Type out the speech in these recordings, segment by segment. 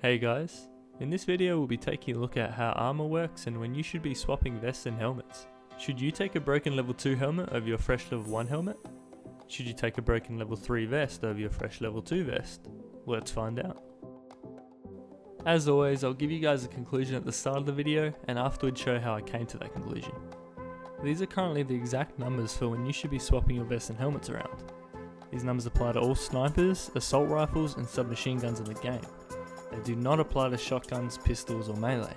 Hey guys, in this video we'll be taking a look at how armor works and when you should be swapping vests and helmets. Should you take a broken level 2 helmet over your fresh level 1 helmet? Should you take a broken level 3 vest over your fresh level 2 vest? Let's find out. As always, I'll give you guys a conclusion at the start of the video and afterwards show how I came to that conclusion. These are currently the exact numbers for when you should be swapping your vests and helmets around. These numbers apply to all snipers, assault rifles and submachine guns in the game. They do not apply to shotguns, pistols or melee.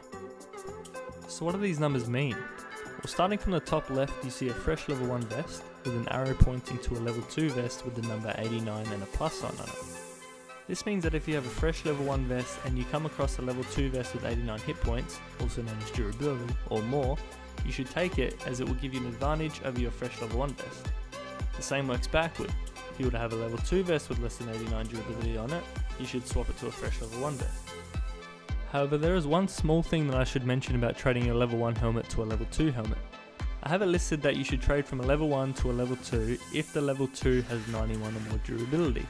So what do these numbers mean? Well, starting from the top left you see a fresh level 1 vest with an arrow pointing to a level 2 vest with the number 89 and a plus sign on it. This means that if you have a fresh level 1 vest and you come across a level 2 vest with 89 hit points, also known as durability, or more, you should take it as it will give you an advantage over your fresh level 1 vest. The same works backward. If you were to have a level 2 vest with less than 89 durability on it, you should swap it to a fresh level 1 vest. However, there is one small thing that I should mention about trading a level 1 helmet to a level 2 helmet. I have it listed that you should trade from a level 1 to a level 2 if the level 2 has 91 or more durability.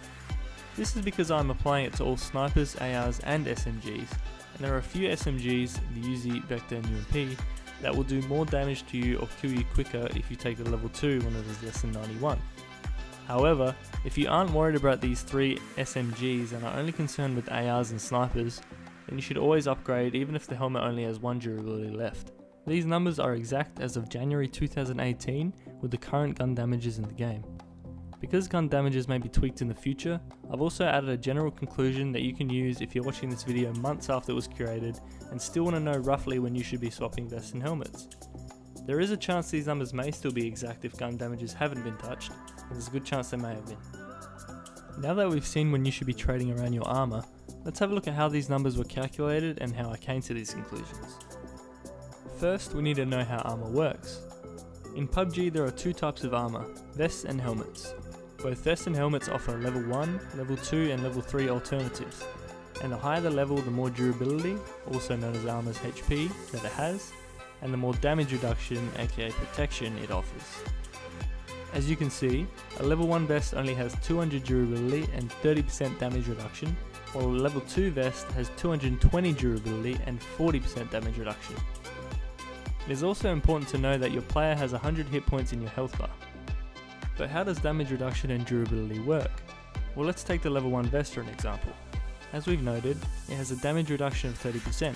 This is because I'm applying it to all snipers, ARs and SMGs, and there are a few SMGs, the Uzi, Vector and UMP, that will do more damage to you or kill you quicker if you take the level 2 when it is less than 91. However, if you aren't worried about these 3 SMGs and are only concerned with ARs and snipers, then you should always upgrade even if the helmet only has 1 durability left. These numbers are exact as of January 2018 with the current gun damages in the game. Because gun damages may be tweaked in the future, I've also added a general conclusion that you can use if you're watching this video months after it was created and still want to know roughly when you should be swapping vests and helmets. There is a chance these numbers may still be exact if gun damages haven't been touched, and there's a good chance they may have been. Now that we've seen when you should be trading around your armor, let's have a look at how these numbers were calculated and how I came to these conclusions. First, we need to know how armor works. In PUBG there are 2 types of armor, vests and helmets. Both vests and helmets offer level 1, level 2 and level 3 alternatives, and the higher the level the more durability, also known as armor's HP, that it has, and the more damage reduction, aka protection, it offers. As you can see, a level 1 vest only has 200 durability and 30% damage reduction, while a level 2 vest has 220 durability and 40% damage reduction. It is also important to know that your player has 100 hit points in your health bar. But how does damage reduction and durability work? Well, let's take the level 1 vest for an example. As we've noted, it has a damage reduction of 30%.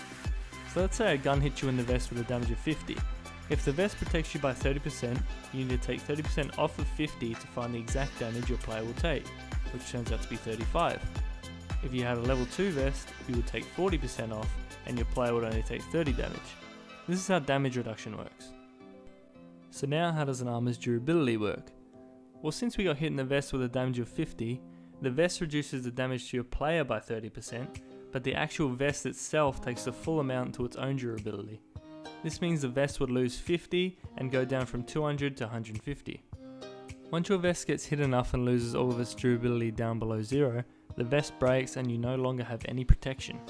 So let's say a gun hits you in the vest with a damage of 50. If the vest protects you by 30%, you need to take 30% off of 50 to find the exact damage your player will take, which turns out to be 35. If you had a level 2 vest, you would take 40% off and your player would only take 30 damage. This is how damage reduction works. So now how does an armor's durability work? Well, since we got hit in the vest with a damage of 50, the vest reduces the damage to your player by 30%, but the actual vest itself takes the full amount to its own durability. This means the vest would lose 50 and go down from 200 to 150. Once your vest gets hit enough and loses all of its durability down below 0, the vest breaks and you no longer have any protection.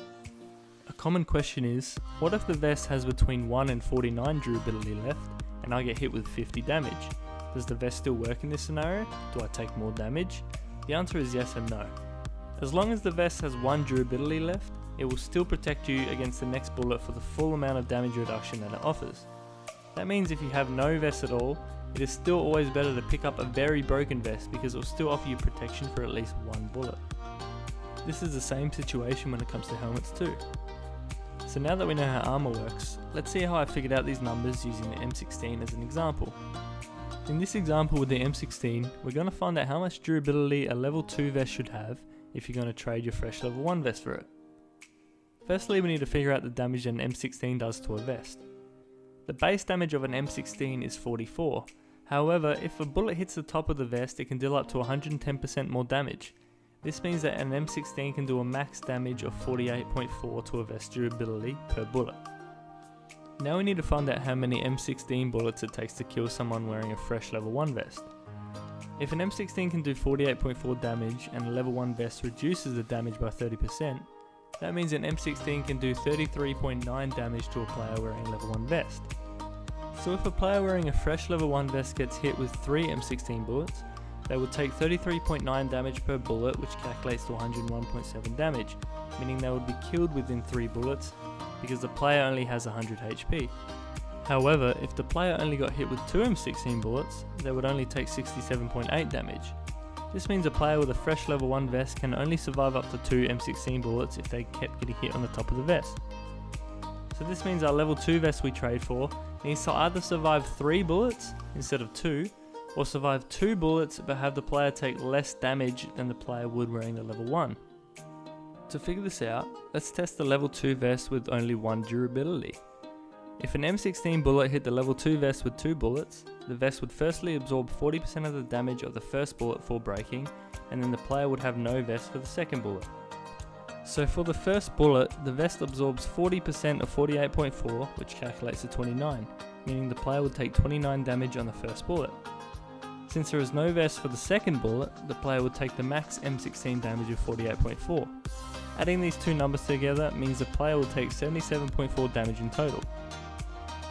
A common question is, what if the vest has between 1 and 49 durability left and I get hit with 50 damage? Does the vest still work in this scenario? Do I take more damage? The answer is yes and no. As long as the vest has 1 durability left, it will still protect you against the next bullet for the full amount of damage reduction that it offers. That means if you have no vest at all, it is still always better to pick up a very broken vest because it will still offer you protection for at least 1 bullet. This is the same situation when it comes to helmets too. So now that we know how armor works, let's see how I figured out these numbers using the M16 as an example. In this example with the M16, we're going to find out how much durability a level 2 vest should have if you're going to trade your fresh level 1 vest for it. Firstly, we need to figure out the damage an M16 does to a vest. The base damage of an M16 is 44, however if a bullet hits the top of the vest it can deal up to 110% more damage. This means that an M16 can do a max damage of 48.4 to a vest durability per bullet. Now we need to find out how many M16 bullets it takes to kill someone wearing a fresh level 1 vest. If an M16 can do 48.4 damage and a level 1 vest reduces the damage by 30%, that means an M16 can do 33.9 damage to a player wearing a level 1 vest. So if a player wearing a fresh level 1 vest gets hit with 3 M16 bullets, They would take 33.9 damage per bullet, which calculates to 101.7 damage, meaning they would be killed within 3 bullets because the player only has 100 HP. However, if the player only got hit with 2 M16 bullets, they would only take 67.8 damage. This means a player with a fresh level 1 vest can only survive up to 2 M16 bullets if they kept getting hit on the top of the vest. So this means our level 2 vest we trade for needs to either survive 3 bullets instead of 2, or survive 2 bullets but have the player take less damage than the player would wearing the level 1. To figure this out, let's test the level 2 vest with only 1 durability. If an M16 bullet hit the level 2 vest with 2 bullets, the vest would firstly absorb 40% of the damage of the first bullet before breaking, and then the player would have no vest for the second bullet. So for the first bullet, the vest absorbs 40% of 48.4, which calculates to 29, meaning the player would take 29 damage on the first bullet. Since there is no vest for the second bullet, the player would take the max M16 damage of 48.4. Adding these two numbers together means the player will take 77.4 damage in total.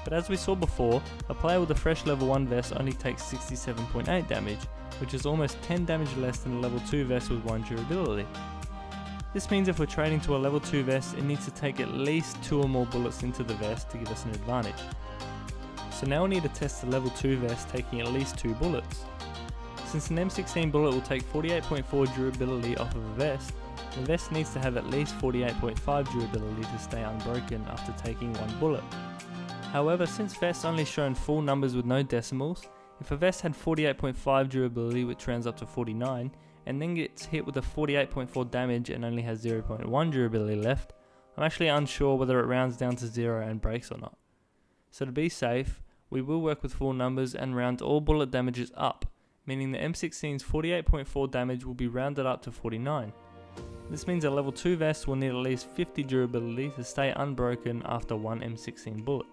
But as we saw before, a player with a fresh level 1 vest only takes 67.8 damage, which is almost 10 damage less than a level 2 vest with 1 durability. This means if we're trading to a level 2 vest, it needs to take at least 2 or more bullets into the vest to give us an advantage. So now we need to test the level 2 vest taking at least 2 bullets. Since an M16 bullet will take 48.4 durability off of a vest, the vest needs to have at least 48.5 durability to stay unbroken after taking 1 bullet. However, since vests only shown full numbers with no decimals, if a vest had 48.5 durability which rounds up to 49, and then gets hit with a 48.4 damage and only has 0.1 durability left, I'm actually unsure whether it rounds down to 0 and breaks or not. So to be safe, we will work with full numbers and round all bullet damages up, meaning the M16's 48.4 damage will be rounded up to 49. This means a level 2 vest will need at least 50 durability to stay unbroken after 1 M16 bullet.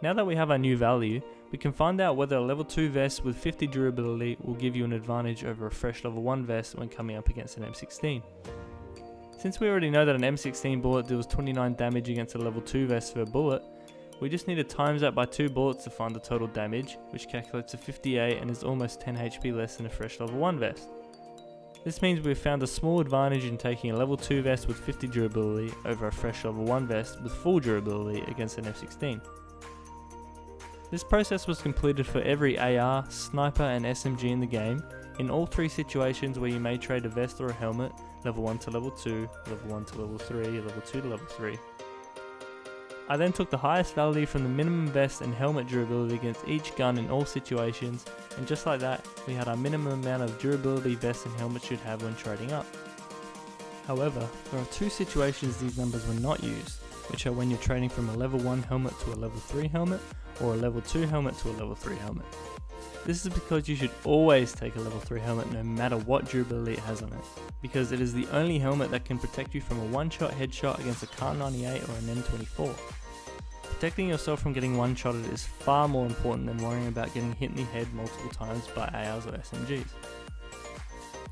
Now that we have our new value, we can find out whether a level 2 vest with 50 durability will give you an advantage over a fresh level 1 vest when coming up against an M16. Since we already know that an M16 bullet deals 29 damage against a level 2 vest per bullet, we just need to times that by 2 bullets to find the total damage, which calculates to 58 and is almost 10 HP less than a fresh level 1 vest. This means we've found a small advantage in taking a level 2 vest with 50 durability over a fresh level 1 vest with full durability against an M16. This process was completed for every AR, sniper and SMG in the game, in all 3 situations where you may trade a vest or a helmet, level 1 to level 2, level 1 to level 3, level 2 to level 3. I then took the highest value from the minimum vest and helmet durability against each gun in all situations, and just like that, we had our minimum amount of durability vests and helmets should have when trading up. However, there are 2 situations these numbers were not used, which are when you're trading from a level 1 helmet to a level 3 helmet, or a level 2 helmet to a level 3 helmet. This is because you should always take a level 3 helmet no matter what durability it has on it, because it is the only helmet that can protect you from a one-shot headshot against a Kar 98 or an M24. Protecting yourself from getting one-shotted is far more important than worrying about getting hit in the head multiple times by ARs or SMGs.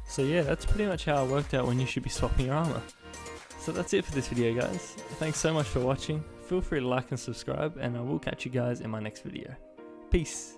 So yeah, that's pretty much how it worked out when you should be swapping your armor. So that's it for this video guys, thanks so much for watching, feel free to like and subscribe, and I will catch you guys in my next video. Peace!